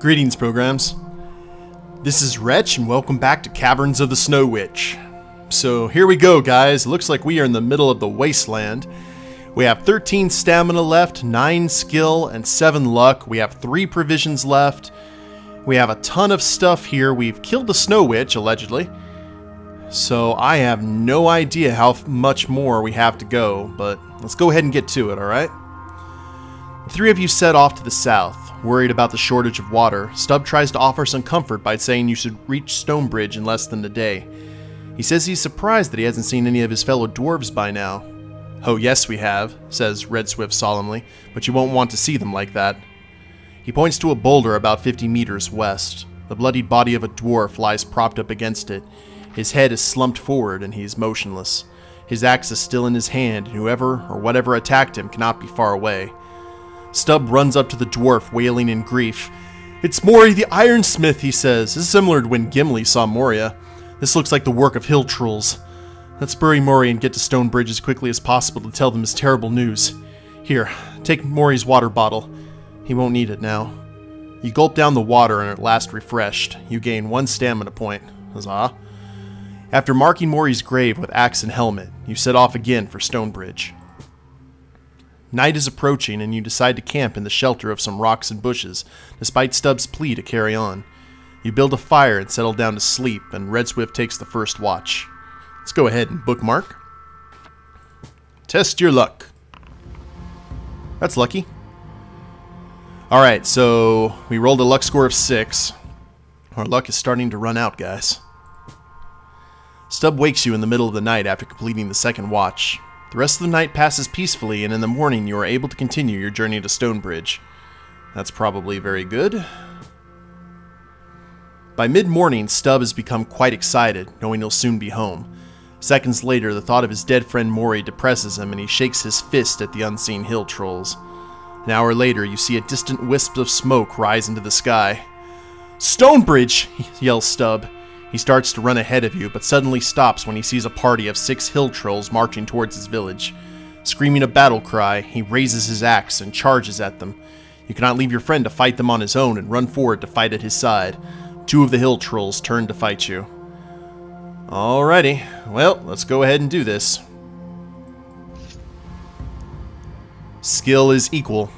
Greetings, programs. This is Wretch, and welcome back to Caverns of the Snow Witch. So here we go, guys. It looks like we are in the middle of the wasteland. We have 13 stamina left, 9 skill, and 7 luck. We have 3 provisions left. We have a ton of stuff here. We've killed the Snow Witch, allegedly. So I have no idea how much more we have to go, but let's go ahead and get to it, alright? The 3 of you set off to the south. Worried about the shortage of water, Stubb tries to offer some comfort by saying you should reach Stonebridge in less than a day. He says he's surprised that he hasn't seen any of his fellow dwarves by now. "Oh yes we have," says Red Swift solemnly, "but you won't want to see them like that." He points to a boulder about 50 meters west. The bloodied body of a dwarf lies propped up against it. His head is slumped forward and he's motionless. His axe is still in his hand, and whoever or whatever attacked him cannot be far away. Stubb runs up to the dwarf, wailing in grief. "It's Mori the Ironsmith," he says. This is similar to when Gimli saw Moria. "This looks like the work of hill trolls. Let's bury Mori and get to Stonebridge as quickly as possible to tell them his terrible news. Here, take Mori's water bottle. He won't need it now." You gulp down the water and at last refreshed. You gain 1 stamina point. Huzzah. After marking Mori's grave with axe and helmet, you set off again for Stonebridge. Night is approaching, and you decide to camp in the shelter of some rocks and bushes, despite Stubb's plea to carry on. You build a fire and settle down to sleep, and Red Swift takes the first watch. Let's go ahead and bookmark. Test your luck. That's lucky. Alright, so we rolled a luck score of 6. Our luck is starting to run out, guys. Stubb wakes you in the middle of the night after completing the second watch. The rest of the night passes peacefully, and in the morning you are able to continue your journey to Stonebridge. That's probably very good. By mid-morning, Stubb has become quite excited, knowing he'll soon be home. Seconds later, the thought of his dead friend Mori depresses him, and he shakes his fist at the unseen hill trolls. An hour later, you see a distant wisp of smoke rise into the sky. "Stonebridge!" yells Stubb. He starts to run ahead of you, but suddenly stops when he sees a party of 6 hill trolls marching towards his village. Screaming a battle cry, he raises his axe and charges at them. You cannot leave your friend to fight them on his own and run forward to fight at his side. 2 of the hill trolls turn to fight you. Alrighty, well, let's go ahead and do this. Skill is equal.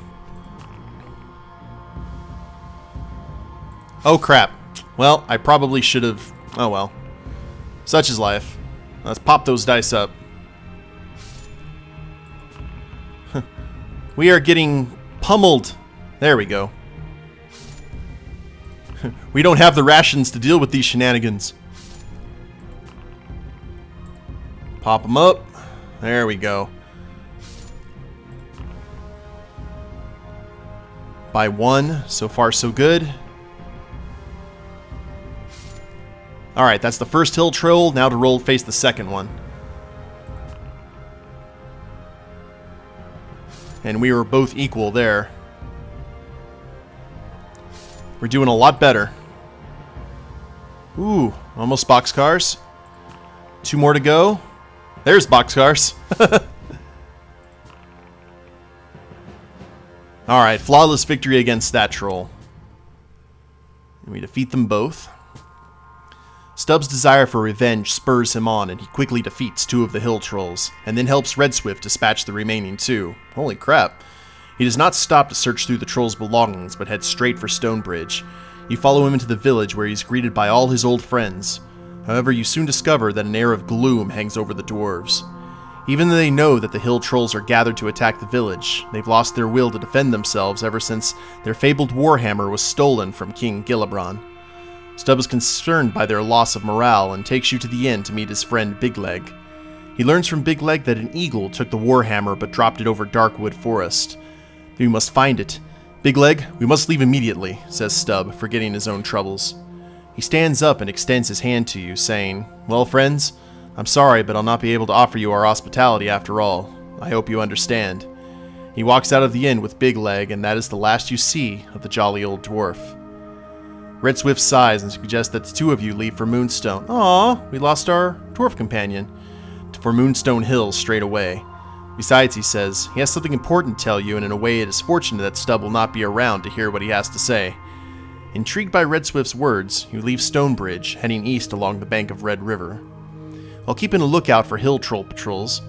Oh crap. Well, I probably should have... Oh well. Such is life. Let's pop those dice up. We are getting pummeled. There we go. We don't have the rations to deal with these shenanigans. Pop them up. There we go. By 1. So far so good. Alright, that's the first hill troll. Now to roll face the second one. And we were both equal there. We're doing a lot better. Ooh, almost boxcars. 2 more to go. There's boxcars. Alright, flawless victory against that troll. And we defeat them both. Stubb's desire for revenge spurs him on, and he quickly defeats 2 of the hill trolls, and then helps Red Swift dispatch the remaining 2. Holy crap. He does not stop to search through the troll's belongings, but heads straight for Stonebridge. You follow him into the village where he's greeted by all his old friends. However, you soon discover that an air of gloom hangs over the dwarves. Even though they know that the hill trolls are gathered to attack the village, they've lost their will to defend themselves ever since their fabled warhammer was stolen from King Gillibrand. Stubb is concerned by their loss of morale and takes you to the inn to meet his friend Bigleg. He learns from Bigleg that an eagle took the warhammer but dropped it over Darkwood Forest. We must find it. "Bigleg, we must leave immediately," says Stubb, forgetting his own troubles. He stands up and extends his hand to you, saying, "Well, friends, I'm sorry, but I'll not be able to offer you our hospitality after all. I hope you understand." He walks out of the inn with Bigleg, and that is the last you see of the jolly old dwarf. Red Swift sighs and suggests that the 2 of you leave for Moonstone. Aw, we lost our dwarf companion. For Moonstone Hills straight away. Besides, he says, he has something important to tell you, and in a way it is fortunate that Stubb will not be around to hear what he has to say. Intrigued by Red Swift's words, you leave Stonebridge, heading east along the bank of Red River. While keeping a lookout for hill troll patrols,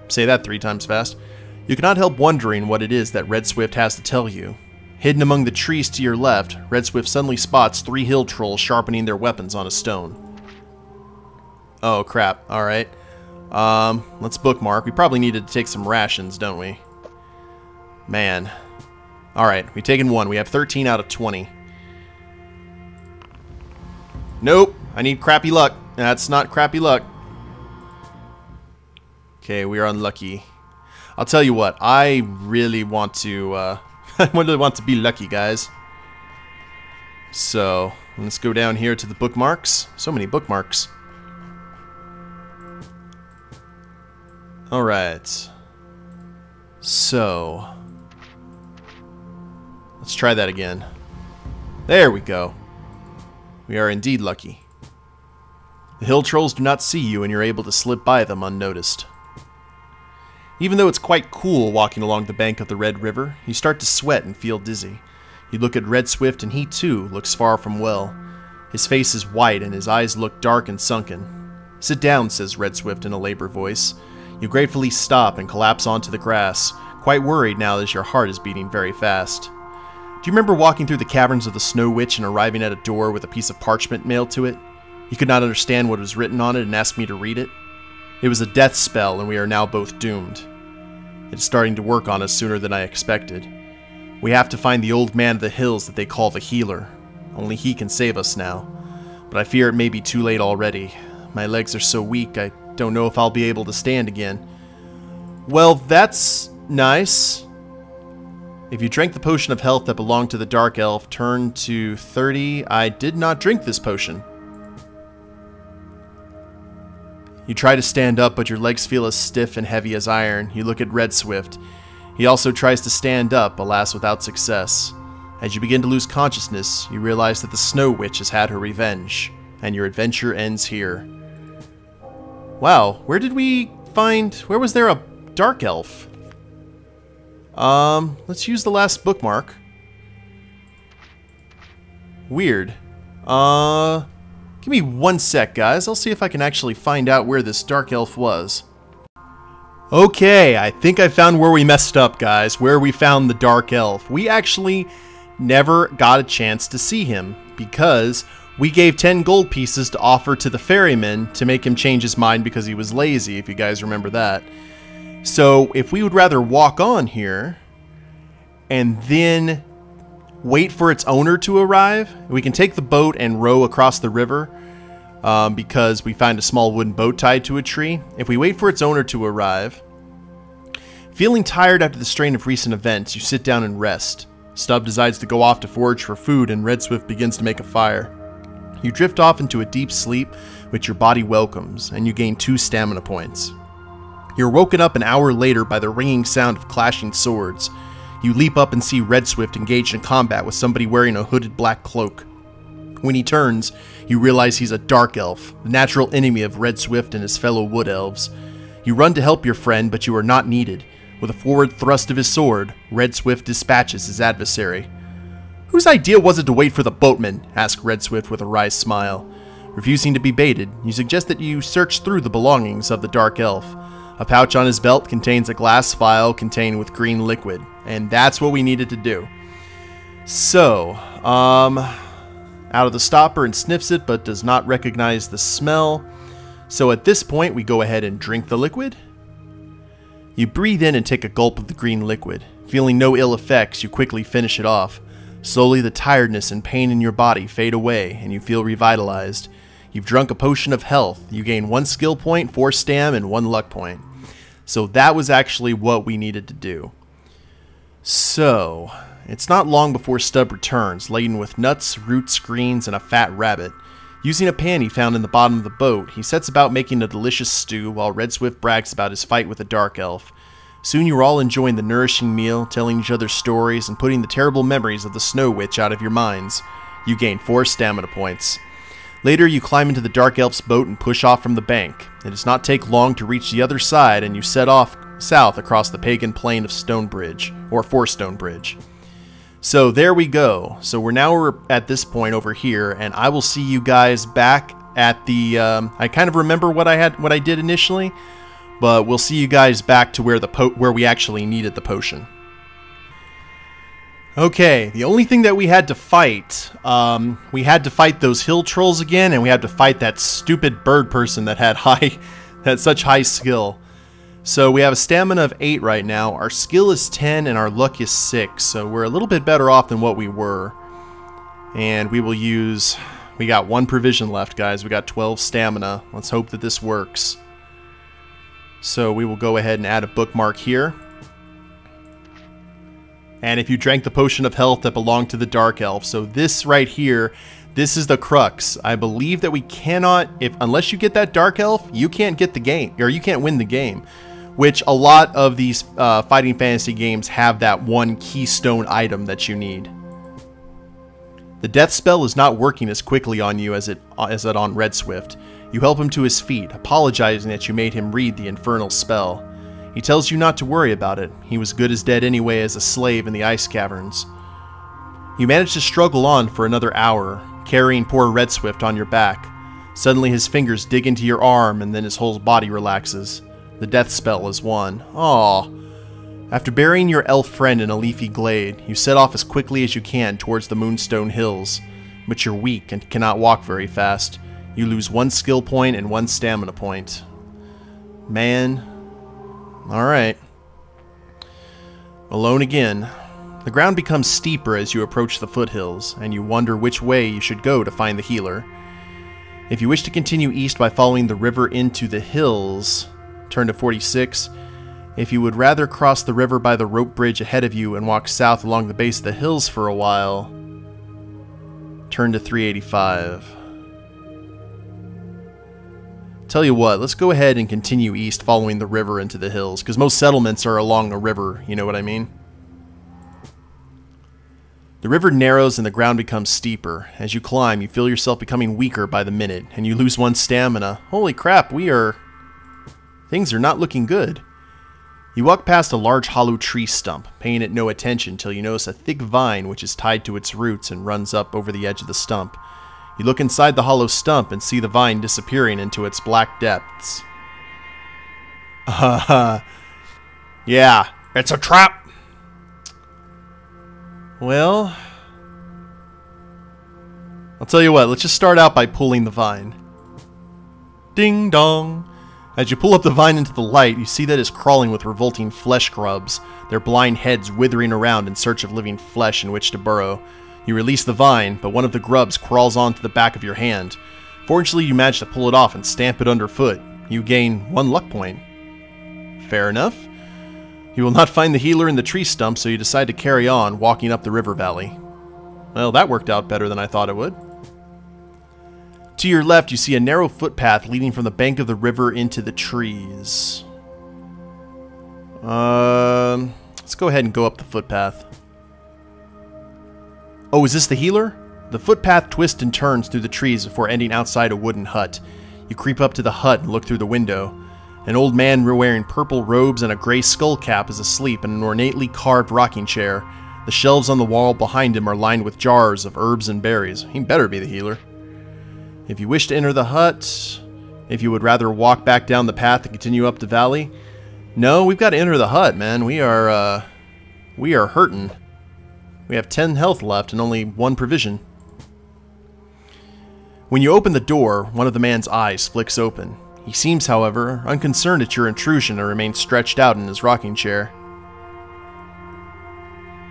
say that 3 times fast, you cannot help wondering what it is that Red Swift has to tell you. Hidden among the trees to your left, Red Swift suddenly spots 3 hill trolls sharpening their weapons on a stone. Oh crap, alright. Let's bookmark. We probably needed to take some rations, don't we? Man. Alright, we've taken 1. We have 13 out of 20. Nope, I need crappy luck. That's not crappy luck. Okay, we are unlucky. I'll tell you what, I really want to, I really want to be lucky, guys. So, let's go down here to the bookmarks. So many bookmarks. Alright. So, let's try that again. There we go. We are indeed lucky. The hill trolls do not see you and you're able to slip by them unnoticed. Even though it's quite cool walking along the bank of the Red River, you start to sweat and feel dizzy. You look at Red Swift and he too looks far from well. His face is white and his eyes look dark and sunken. "Sit down," says Red Swift in a labored voice. You gratefully stop and collapse onto the grass, quite worried now as your heart is beating very fast. Do you remember walking through the caverns of the Snow Witch and arriving at a door with a piece of parchment nailed to it? You could not understand what was written on it and asked me to read it? It was a death spell and we are now both doomed. It is starting to work on us sooner than I expected. We have to find the old man of the hills that they call the healer. Only he can save us now. But I fear it may be too late already. My legs are so weak I don't know if I'll be able to stand again. Well, that's nice. If you drank the potion of health that belonged to the Dark Elf, turn to 30. I did not drink this potion. You try to stand up, but your legs feel as stiff and heavy as iron. You look at Red Swift. He also tries to stand up, alas without success. As you begin to lose consciousness, you realize that the Snow Witch has had her revenge, and your adventure ends here. Wow, where was there a Dark Elf? Let's use the last bookmark. Weird. Give me 1 sec, guys. I'll see if I can actually find out where this Dark Elf was. Okay, I think I found where we messed up, guys. Where we found the Dark Elf. We actually never got a chance to see him because we gave 10 gold pieces to offer to the ferryman to make him change his mind because he was lazy, if you guys remember that. So if we would rather walk on here and then wait for its owner to arrive, we can take the boat and row across the river because we find a small wooden boat tied to a tree. If we wait for its owner to arrive, feeling tired after the strain of recent events, you sit down and rest. Stub decides to go off to forage for food and Red Swift begins to make a fire. You drift off into a deep sleep which your body welcomes and you gain 2 stamina points. You're woken up an hour later by the ringing sound of clashing swords. You leap up and see Red Swift engaged in combat with somebody wearing a hooded black cloak. When he turns, you realize he's a Dark Elf, the natural enemy of Red Swift and his fellow Wood Elves. You run to help your friend, but you are not needed. With a forward thrust of his sword, Red Swift dispatches his adversary. "Whose idea was it to wait for the boatman?" asked Red Swift with a wry smile. Refusing to be baited, you suggest that you search through the belongings of the Dark Elf. A pouch on his belt contains a glass vial contained with green liquid, and that's what we needed to do. So, out of the stopper and sniffs it, but does not recognize the smell. So at this point, we go ahead and drink the liquid. You breathe in and take a gulp of the green liquid. Feeling no ill effects, you quickly finish it off. Slowly, the tiredness and pain in your body fade away, and you feel revitalized. You've drunk a potion of health. You gain 1 skill point, 4 stam, and 1 luck point. So that was actually what we needed to do. So, it's not long before Stub returns, laden with nuts, roots, greens, and a fat rabbit. Using a pan he found in the bottom of the boat, he sets about making a delicious stew while Red Swift brags about his fight with the Dark Elf. Soon you are all enjoying the nourishing meal, telling each other stories, and putting the terrible memories of the Snow Witch out of your minds. You gain 4 stamina points. Later, you climb into the Dark Elf's boat and push off from the bank. It does not take long to reach the other side, and you set off south across the pagan plain of Stonebridge, or for Stonebridge. So there we go. So we're at this point over here, and I will see you guys back at the, I kind of remember what I did initially, but we'll see you guys back to where we actually needed the potion. Okay, the only thing that we had to fight those hill trolls again, and we had to fight that stupid bird person that had such high skill. So we have a stamina of 8 right now, our skill is 10, and our luck is 6, so we're a little bit better off than what we were. And we got 1 provision left, guys. We got 12 stamina. Let's hope that this works. So we will go ahead and add a bookmark here. And if you drank the potion of health that belonged to the Dark Elf, so this right here, this is the crux. I believe that we cannot, unless you get that Dark Elf, you can't get the game, or you can't win the game. Which a lot of these fighting fantasy games have that one keystone item that you need. The death spell is not working as quickly on you as it on Red Swift. You help him to his feet, apologizing that you made him read the infernal spell. He tells you not to worry about it. He was good as dead anyway as a slave in the ice caverns. You manage to struggle on for another hour, carrying poor Red Swift on your back. Suddenly his fingers dig into your arm and then his whole body relaxes. The death spell is won. Aww. After burying your elf friend in a leafy glade, you set off as quickly as you can towards the Moonstone Hills. But you're weak and cannot walk very fast. You lose 1 skill point and 1 stamina point. Man. Alright. Alone again. The ground becomes steeper as you approach the foothills, and you wonder which way you should go to find the healer. If you wish to continue east by following the river into the hills, turn to 46. If you would rather cross the river by the rope bridge ahead of you and walk south along the base of the hills for a while, turn to 385. Tell you what, let's go ahead and continue east following the river into the hills, because most settlements are along a river, you know what I mean? The river narrows and the ground becomes steeper. As you climb, you feel yourself becoming weaker by the minute, and you lose 1 stamina. Holy crap, things are not looking good. You walk past a large hollow tree stump, paying it no attention till you notice a thick vine which is tied to its roots and runs up over the edge of the stump. You look inside the hollow stump and see the vine disappearing into its black depths. Yeah, it's a trap! Well, I'll tell you what, let's just start out by pulling the vine. Ding dong! As you pull up the vine into the light, you see that it's crawling with revolting flesh grubs, their blind heads withering around in search of living flesh in which to burrow. You release the vine, but one of the grubs crawls onto the back of your hand. Fortunately, you manage to pull it off and stamp it underfoot. You gain 1 luck point. Fair enough. You will not find the healer in the tree stump, so you decide to carry on, walking up the river valley. Well, that worked out better than I thought it would. To your left, you see a narrow footpath leading from the bank of the river into the trees. Let's go ahead and go up the footpath. Oh, is this the healer? The footpath twists and turns through the trees before ending outside a wooden hut. You creep up to the hut and look through the window. An old man wearing purple robes and a gray skull cap is asleep in an ornately carved rocking chair. The shelves on the wall behind him are lined with jars of herbs and berries. He better be the healer. If you wish to enter the hut, if you would rather walk back down the path and continue up the valley, no, we've got to enter the hut, man. We are hurting. We have 10 health left and only 1 provision. When you open the door, one of the man's eyes flicks open. He seems, however, unconcerned at your intrusion and remains stretched out in his rocking chair.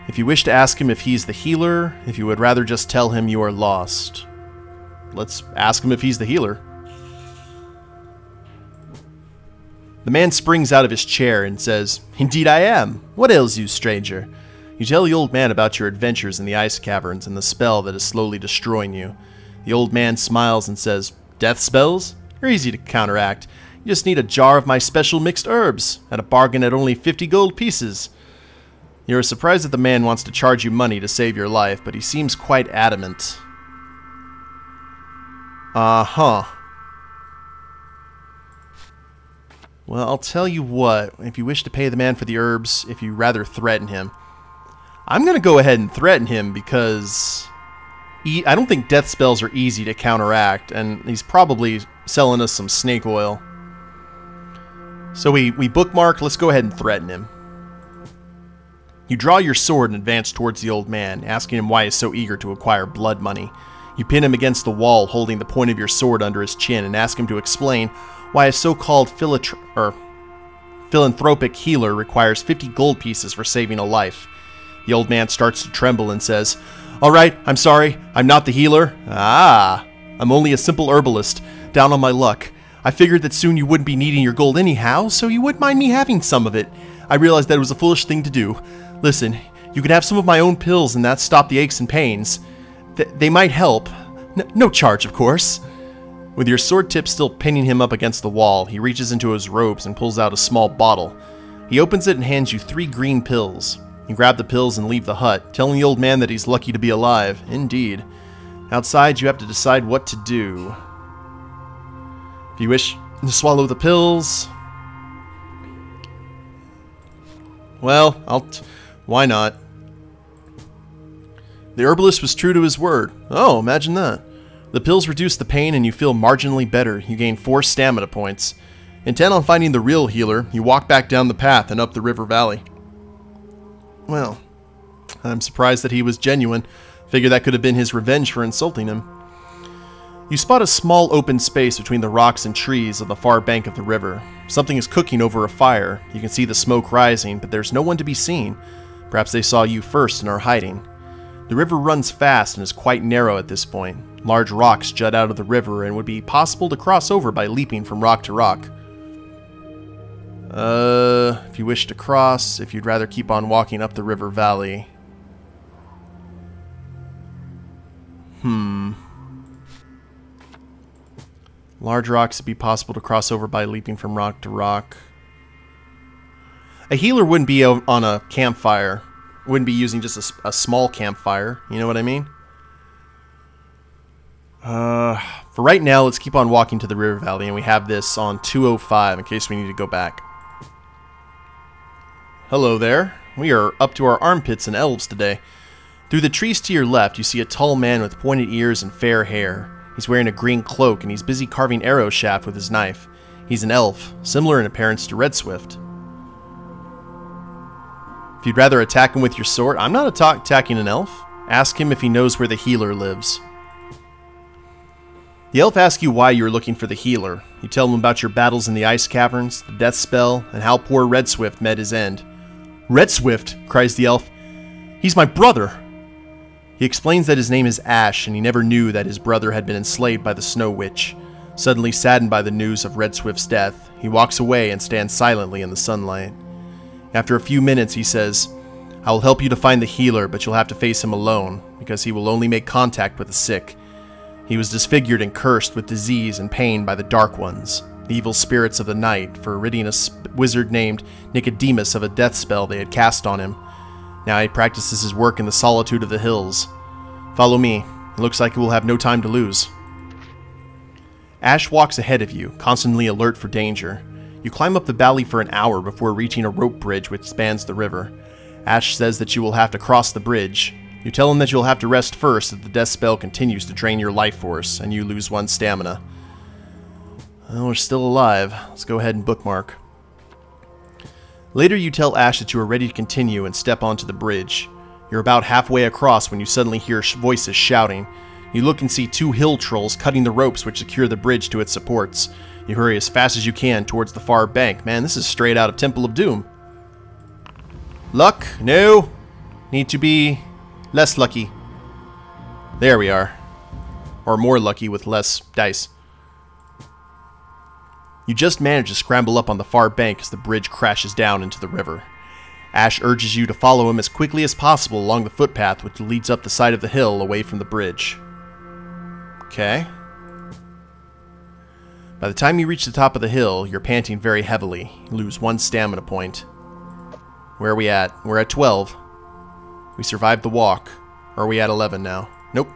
If you wish to ask him if he's the healer, if you would rather just tell him you are lost. Let's ask him if he's the healer. The man springs out of his chair and says, "Indeed I am. What ails you, stranger?" You tell the old man about your adventures in the ice caverns and the spell that is slowly destroying you. The old man smiles and says, "Death spells? They're easy to counteract. You just need a jar of my special mixed herbs, at a bargain at only 50 gold pieces." You are surprised that the man wants to charge you money to save your life, but he seems quite adamant. Uh-huh. Well, I'll tell you what. If you wish to pay the man for the herbs, if you rather threaten him, I'm going to go ahead and threaten him because I don't think death spells are easy to counteract, and he's probably selling us some snake oil. So we bookmark. Let's go ahead and threaten him. You draw your sword and advance towards the old man, asking him why he's so eager to acquire blood money. You pin him against the wall, holding the point of your sword under his chin, and ask him to explain why a so-called philanthropic healer requires 50 gold pieces for saving a life. The old man starts to tremble and says, "All right, I'm sorry, I'm not the healer." "Ah, I'm only a simple herbalist, down on my luck. I figured that soon you wouldn't be needing your gold anyhow, so you wouldn't mind me having some of it. I realized that it was a foolish thing to do. Listen, you can have some of my own pills and that stop the aches and pains. They might help. No charge, of course." With your sword tip still pinning him up against the wall, he reaches into his robes and pulls out a small bottle. He opens it and hands you 3 green pills. You grab the pills and leave the hut, telling the old man that he's lucky to be alive. Indeed. Outside, you have to decide what to do. If you wish to swallow the pills... well, why not? The herbalist was true to his word. Oh, imagine that. The pills reduce the pain and you feel marginally better. You gain 4 stamina points. Intent on finding the real healer, you walk back down the path and up the river valley. Well, I'm surprised that he was genuine. Figure that could have been his revenge for insulting him. You spot a small open space between the rocks and trees on the far bank of the river. Something is cooking over a fire. You can see the smoke rising, but there's no one to be seen. Perhaps they saw you first and are hiding. The river runs fast and is quite narrow at this point. Large rocks jut out of the river and would be possible to cross over by leaping from rock to rock. If you wish to cross, if you'd rather keep on walking up the river valley. Large rocks would be possible to cross over by leaping from rock to rock. A healer wouldn't be on a campfire. Wouldn't be using just a small campfire. You know what I mean? For right now, let's keep on walking to the river valley, and we have this on 205 in case we need to go back. Hello there. We are up to our armpits in elves today. Through the trees to your left, you see a tall man with pointed ears and fair hair. He's wearing a green cloak, and he's busy carving arrow shaft with his knife. He's an elf, similar in appearance to Red Swift. If you'd rather attack him with your sword, I'm not attacking an elf. Ask him if he knows where the healer lives. The elf asks you why you're looking for the healer. You tell him about your battles in the ice caverns, the death spell, and how poor Red Swift met his end. "Red Swift!" cries the elf. "He's my brother!" He explains that his name is Ash, and he never knew that his brother had been enslaved by the Snow Witch. Suddenly saddened by the news of Red Swift's death, he walks away and stands silently in the sunlight. After a few minutes, he says, "I will help you to find the healer, but you'll have to face him alone, because he will only make contact with the sick. He was disfigured and cursed with disease and pain by the Dark Ones, the evil spirits of the night, for ridding a wizard named Nicodemus of a death spell they had cast on him. Now he practices his work in the solitude of the hills. Follow me. It looks like we will have no time to lose." Ash walks ahead of you, constantly alert for danger. You climb up the valley for an hour before reaching a rope bridge which spans the river. Ash says that you will have to cross the bridge. You tell him that you'll have to rest first if the death spell continues to drain your life force, and you lose 1 stamina. Well, we're still alive. Let's go ahead and bookmark. Later you tell Ash that you are ready to continue and step onto the bridge. You're about halfway across when you suddenly hear voices shouting. You look and see 2 hill trolls cutting the ropes which secure the bridge to its supports. You hurry as fast as you can towards the far bank. Man, this is straight out of Temple of Doom. Luck? No. Need to be less lucky. There we are. Or more lucky with less dice. You just manage to scramble up on the far bank as the bridge crashes down into the river. Ash urges you to follow him as quickly as possible along the footpath which leads up the side of the hill away from the bridge. Okay. By the time you reach the top of the hill, you're panting very heavily. You lose 1 stamina point. Where are we at? We're at 12. We survived the walk. Or are we at 11 now? Nope.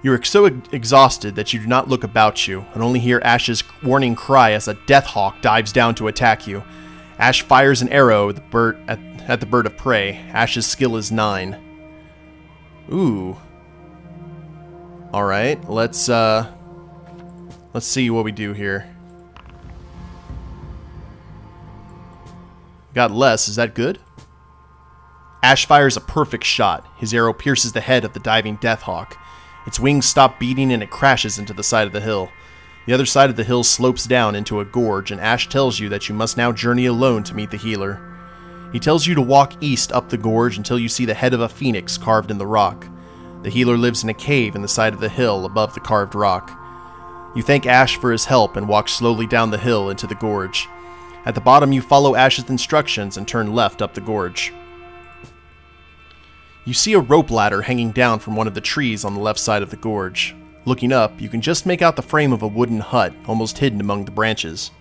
You are so exhausted that you do not look about you, and only hear Ash's warning cry as a death hawk dives down to attack you. Ash fires an arrow at the bird of prey. Ash's skill is 9. Ooh. Alright, let's see what we do here. Got less, is that good? Ash fires a perfect shot. His arrow pierces the head of the diving Deathhawk. Its wings stop beating and it crashes into the side of the hill. The other side of the hill slopes down into a gorge, and Ash tells you that you must now journey alone to meet the healer. He tells you to walk east up the gorge until you see the head of a phoenix carved in the rock. The healer lives in a cave in the side of the hill above the carved rock. You thank Ash for his help and walk slowly down the hill into the gorge. At the bottom, you follow Ash's instructions and turn left up the gorge. You see a rope ladder hanging down from one of the trees on the left side of the gorge. Looking up, you can just make out the frame of a wooden hut, almost hidden among the branches.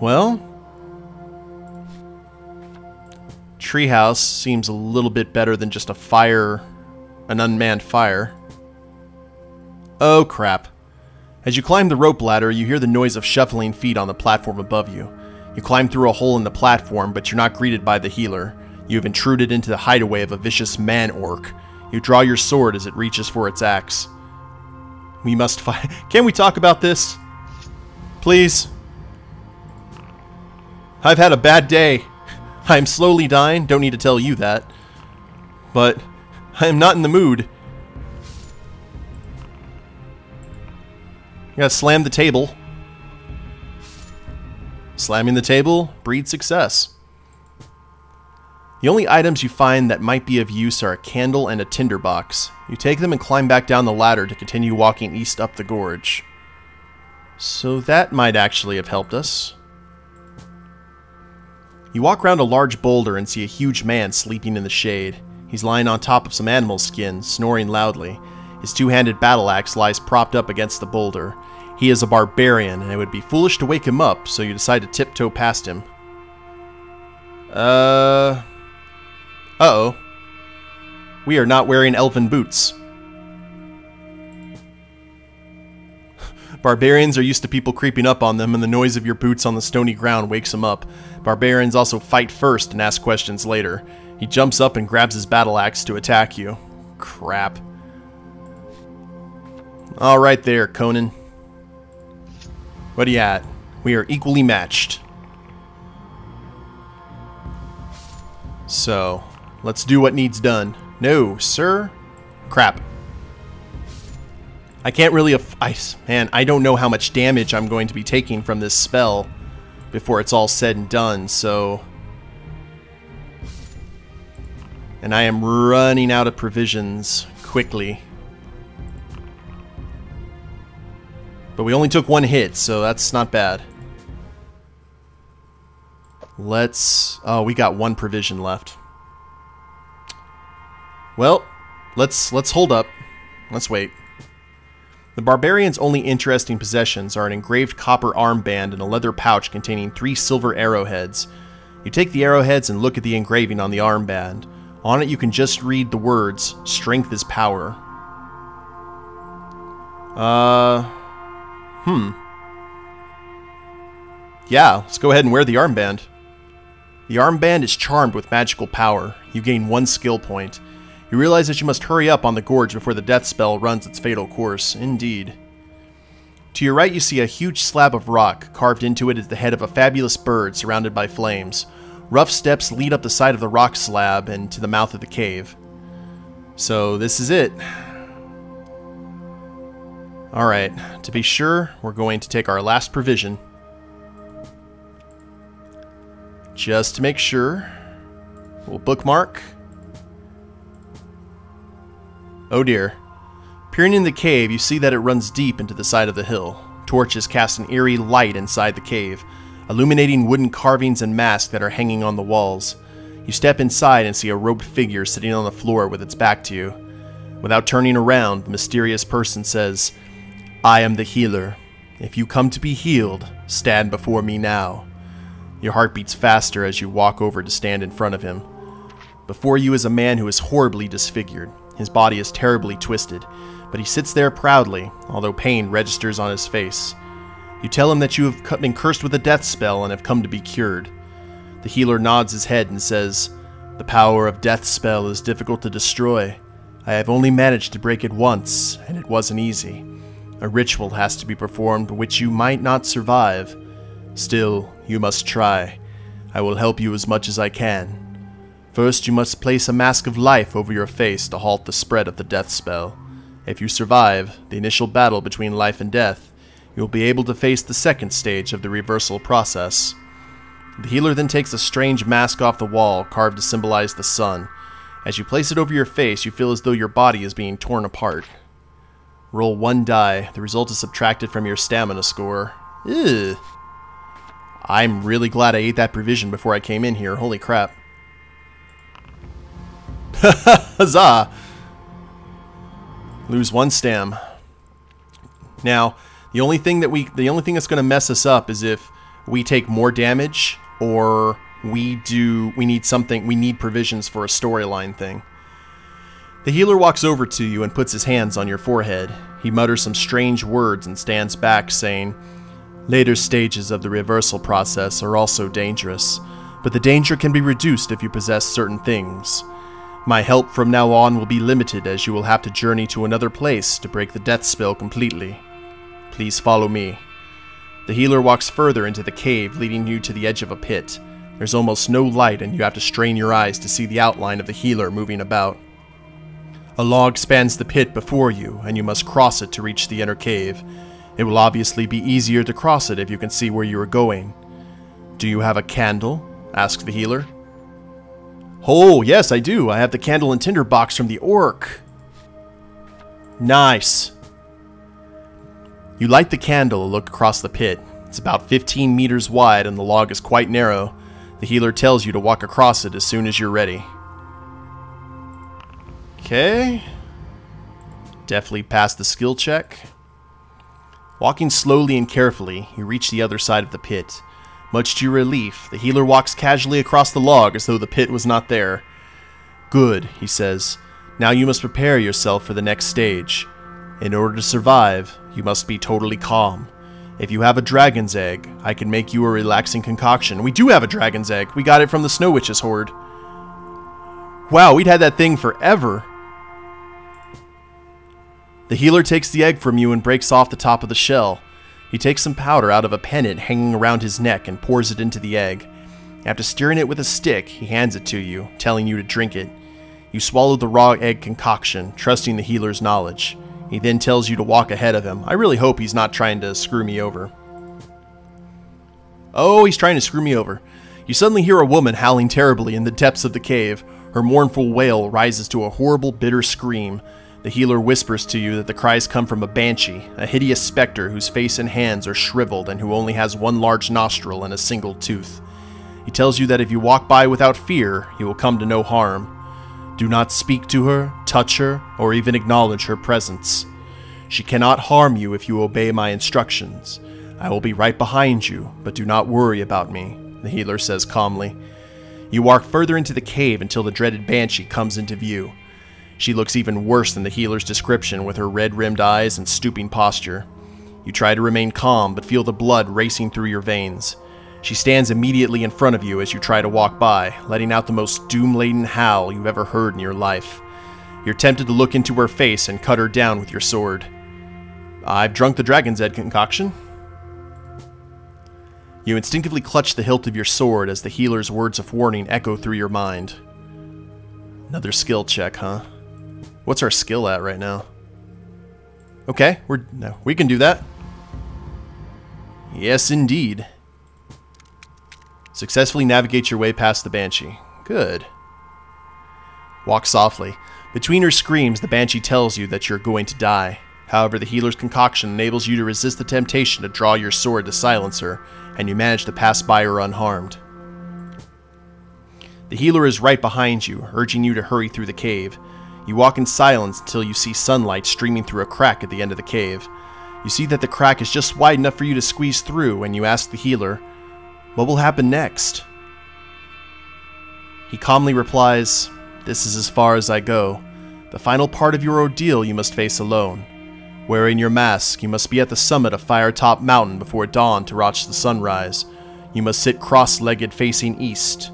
Well, treehouse seems a little bit better than just an unmanned fire. Oh crap. As you climb the rope ladder, you hear the noise of shuffling feet on the platform above you. You climb through a hole in the platform, but you're not greeted by the healer. You have intruded into the hideaway of a vicious man-orc. You draw your sword as it reaches for its axe. We must fight. Can we talk about this? Please? I've had a bad day. I am slowly dying. Don't need to tell you that. But I am not in the mood. You gotta slam the table. Slamming the table breeds success. The only items you find that might be of use are a candle and a tinderbox. You take them and climb back down the ladder to continue walking east up the gorge. So that might actually have helped us. You walk around a large boulder and see a huge man sleeping in the shade. He's lying on top of some animal skin, snoring loudly. His two-handed battle axe lies propped up against the boulder. He is a barbarian, and it would be foolish to wake him up, so you decide to tiptoe past him. Uh-oh. We are not wearing elven boots. Barbarians are used to people creeping up on them, and the noise of your boots on the stony ground wakes them up. Barbarians also fight first and ask questions later. He jumps up and grabs his battle axe to attack you. Crap. Alright there, Conan. What are you at? We are equally matched. So, let's do what needs done. No, sir. Crap. I can't really... Man, I don't know how much damage I'm going to be taking from this spell before it's all said and done, so... And I am running out of provisions quickly. But we only took one hit, so that's not bad. Let's... Oh, we got one provision left. Well, let's hold up. Let's wait. The barbarian's only interesting possessions are an engraved copper armband and a leather pouch containing 3 silver arrowheads. You take the arrowheads and look at the engraving on the armband. On it you can just read the words, "Strength is power." Yeah, let's go ahead and wear the armband. The armband is charmed with magical power. You gain 1 skill point. You realize that you must hurry up on the gorge before the death spell runs its fatal course. Indeed. To your right you see a huge slab of rock. Carved into it is the head of a fabulous bird surrounded by flames. Rough steps lead up the side of the rock slab and to the mouth of the cave. So this is it. Alright, to be sure, we're going to take our last provision. Just to make sure, we'll bookmark. Oh dear. Peering in the cave, you see that it runs deep into the side of the hill. Torches cast an eerie light inside the cave, illuminating wooden carvings and masks that are hanging on the walls. You step inside and see a robed figure sitting on the floor with its back to you. Without turning around, the mysterious person says, "I am the healer. If you come to be healed, stand before me now." Your heart beats faster as you walk over to stand in front of him. Before you is a man who is horribly disfigured. His body is terribly twisted, but he sits there proudly, although pain registers on his face. You tell him that you have been cursed with a death spell and have come to be cured. The healer nods his head and says, "The power of death spell is difficult to destroy. I have only managed to break it once, and it wasn't easy. A ritual has to be performed which you might not survive. Still, you must try. I will help you as much as I can. First, you must place a mask of life over your face to halt the spread of the death spell. If you survive the initial battle between life and death, you will be able to face the second stage of the reversal process." The healer then takes a strange mask off the wall, carved to symbolize the sun. As you place it over your face, you feel as though your body is being torn apart. Roll 1 die. The result is subtracted from your stamina score. Ew. I'm really glad I ate that provision before I came in here. Holy crap. Huzzah! Lose 1 stam. Now, the only thing that's going to mess us up is if we take more damage, or we need provisions for a storyline thing. The healer walks over to you and puts his hands on your forehead. He mutters some strange words and stands back, saying, "Later stages of the reversal process are also dangerous, but the danger can be reduced if you possess certain things. My help from now on will be limited, as you will have to journey to another place to break the death spell completely. Please follow me." The healer walks further into the cave, leading you to the edge of a pit. There's almost no light, and you have to strain your eyes to see the outline of the healer moving about. A log spans the pit before you, and you must cross it to reach the inner cave. It will obviously be easier to cross it if you can see where you are going. "Do you have a candle?" asks the healer. "Oh, yes, I do. I have the candle and tinder box from the orc." Nice. You light the candle and look across the pit. It's about 15 meters wide and the log is quite narrow. The healer tells you to walk across it as soon as you're ready. Okay. Definitely passed the skill check. Walking slowly and carefully, you reach the other side of the pit. Much to your relief, the healer walks casually across the log as though the pit was not there. "Good," he says. "Now you must prepare yourself for the next stage. In order to survive, you must be totally calm. If you have a dragon's egg, I can make you a relaxing concoction." We do have a dragon's egg. We got it from the Snow Witch's hoard. Wow, we'd had that thing forever. The healer takes the egg from you and breaks off the top of the shell. He takes some powder out of a pennant hanging around his neck and pours it into the egg. After stirring it with a stick, he hands it to you, telling you to drink it. You swallow the raw egg concoction, trusting the healer's knowledge. He then tells you to walk ahead of him. I really hope he's not trying to screw me over. Oh, he's trying to screw me over. You suddenly hear a woman howling terribly in the depths of the cave. Her mournful wail rises to a horrible, bitter scream. The healer whispers to you that the cries come from a banshee, a hideous specter whose face and hands are shriveled and who only has one large nostril and a single tooth. He tells you that if you walk by without fear, you will come to no harm. Do not speak to her, touch her, or even acknowledge her presence. She cannot harm you if you obey my instructions. I will be right behind you, but do not worry about me, the healer says calmly. You walk further into the cave until the dreaded banshee comes into view. She looks even worse than the healer's description, with her red-rimmed eyes and stooping posture. You try to remain calm, but feel the blood racing through your veins. She stands immediately in front of you as you try to walk by, letting out the most doom-laden howl you've ever heard in your life. You're tempted to look into her face and cut her down with your sword. I've drunk the dragon's egg concoction. You instinctively clutch the hilt of your sword as the healer's words of warning echo through your mind. Another skill check, huh? What's our skill at right now? Okay, we can do that. Yes, indeed. Successfully navigate your way past the banshee. Good. Walk softly. Between her screams, the banshee tells you that you're going to die. However, the healer's concoction enables you to resist the temptation to draw your sword to silence her, and you manage to pass by her unharmed. The healer is right behind you, urging you to hurry through the cave. You walk in silence until you see sunlight streaming through a crack at the end of the cave. You see that the crack is just wide enough for you to squeeze through, and you ask the healer, "What will happen next?" He calmly replies, "This is as far as I go. The final part of your ordeal you must face alone. Wearing your mask, you must be at the summit of Firetop Mountain before dawn to watch the sunrise. You must sit cross-legged facing east.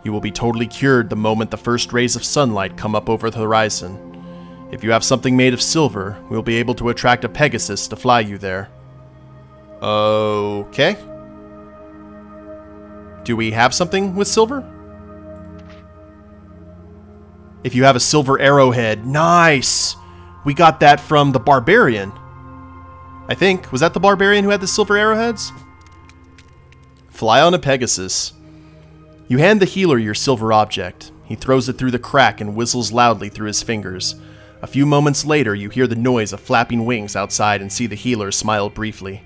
You will be totally cured the moment the first rays of sunlight come up over the horizon. If you have something made of silver, we'll be able to attract a Pegasus to fly you there. Okay. Do we have something with silver? If you have a silver arrowhead, nice! We got that from the barbarian. I think. Was that the barbarian who had the silver arrowheads? Fly on a Pegasus. You hand the healer your silver object. He throws it through the crack and whistles loudly through his fingers. A few moments later, you hear the noise of flapping wings outside and see the healer smile briefly.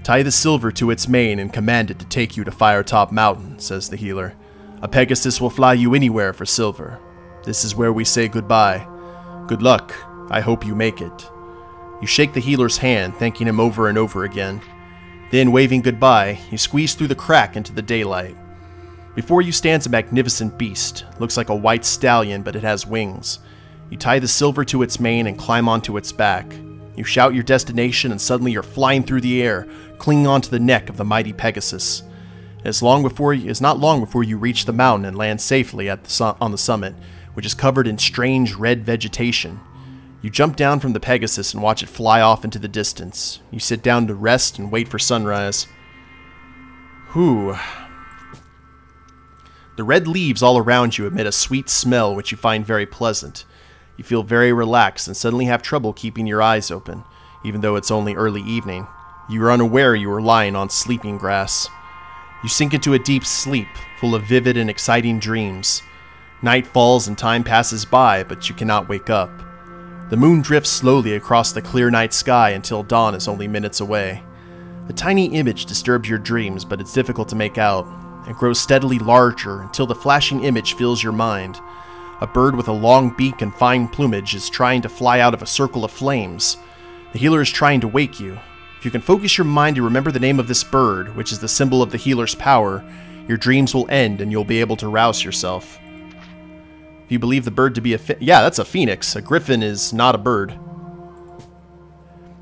Tie the silver to its mane and command it to take you to Firetop Mountain, says the healer. A Pegasus will fly you anywhere for silver. This is where we say goodbye. Good luck. I hope you make it. You shake the healer's hand, thanking him over and over again. Then, waving goodbye, you squeeze through the crack into the daylight. Before you stands a magnificent beast. Looks like a white stallion, but it has wings. You tie the silver to its mane and climb onto its back. You shout your destination and suddenly you're flying through the air, clinging onto the neck of the mighty Pegasus. It is not long before you reach the mountain and land safely on the summit, which is covered in strange red vegetation. You jump down from the Pegasus and watch it fly off into the distance. You sit down to rest and wait for sunrise. Whew. The red leaves all around you emit a sweet smell which you find very pleasant. You feel very relaxed and suddenly have trouble keeping your eyes open, even though it's only early evening. You are unaware you are lying on sleeping grass. You sink into a deep sleep, full of vivid and exciting dreams. Night falls and time passes by, but you cannot wake up. The moon drifts slowly across the clear night sky until dawn is only minutes away. A tiny image disturbs your dreams, but it's difficult to make out. It grows steadily larger until the flashing image fills your mind. A bird with a long beak and fine plumage is trying to fly out of a circle of flames. The healer is trying to wake you. If you can focus your mind to remember the name of this bird, which is the symbol of the healer's power, your dreams will end and you'll be able to rouse yourself. If you believe the bird to be yeah, that's a phoenix. A griffin is not a bird.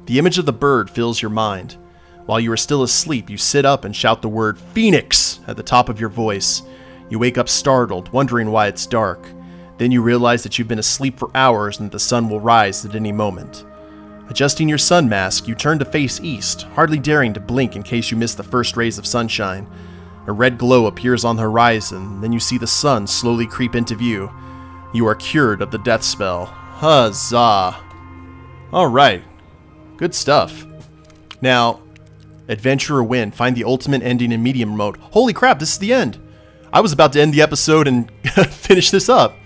The image of the bird fills your mind. While you are still asleep, you sit up and shout the word Phoenix at the top of your voice. You wake up startled, wondering why it's dark. Then you realize that you've been asleep for hours and that the sun will rise at any moment. Adjusting your sun mask, you turn to face east, hardly daring to blink in case you miss the first rays of sunshine. A red glow appears on the horizon, then you see the sun slowly creep into view. You are cured of the death spell. Huzzah! Alright, good stuff. Now, Adventurer win. Find the ultimate ending in medium mode. Holy crap, this is the end. I was about to end the episode and finish this up.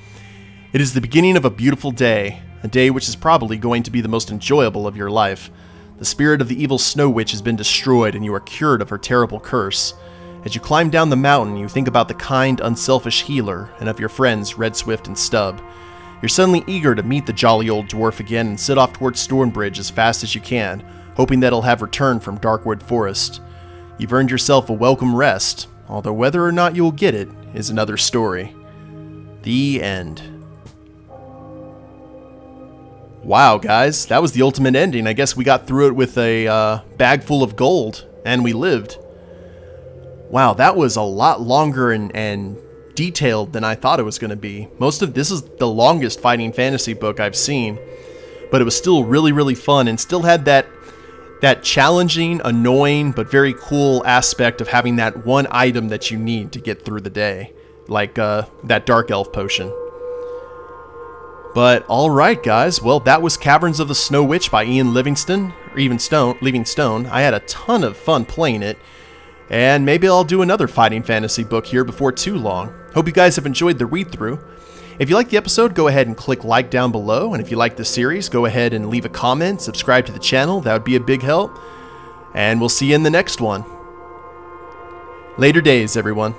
It is the beginning of a beautiful day. A day which is probably going to be the most enjoyable of your life. The spirit of the evil Snow Witch has been destroyed and you are cured of her terrible curse. As you climb down the mountain, you think about the kind, unselfish healer and of your friends Red Swift and Stub. You're suddenly eager to meet the jolly old dwarf again and set off towards Stormbridge as fast as you can, hoping that he'll have returned from Darkwood Forest. You've earned yourself a welcome rest, although whether or not you'll get it is another story. The end. Wow, guys, that was the ultimate ending. I guess we got through it with a bag full of gold, and we lived. Wow, that was a lot longer and detailed than I thought it was going to be. This is the longest fighting fantasy book I've seen, but it was still really, really fun and still had that challenging, annoying, but very cool aspect of having that one item that you need to get through the day, like that Dark Elf potion. But alright guys, well that was Caverns of the Snow Witch by Ian Livingstone. I had a ton of fun playing it, and maybe I'll do another fighting fantasy book here before too long. Hope you guys have enjoyed the read-through. If you liked the episode, go ahead and click like down below, and if you like the series, go ahead and leave a comment, subscribe to the channel, that would be a big help, and we'll see you in the next one. Later days, everyone.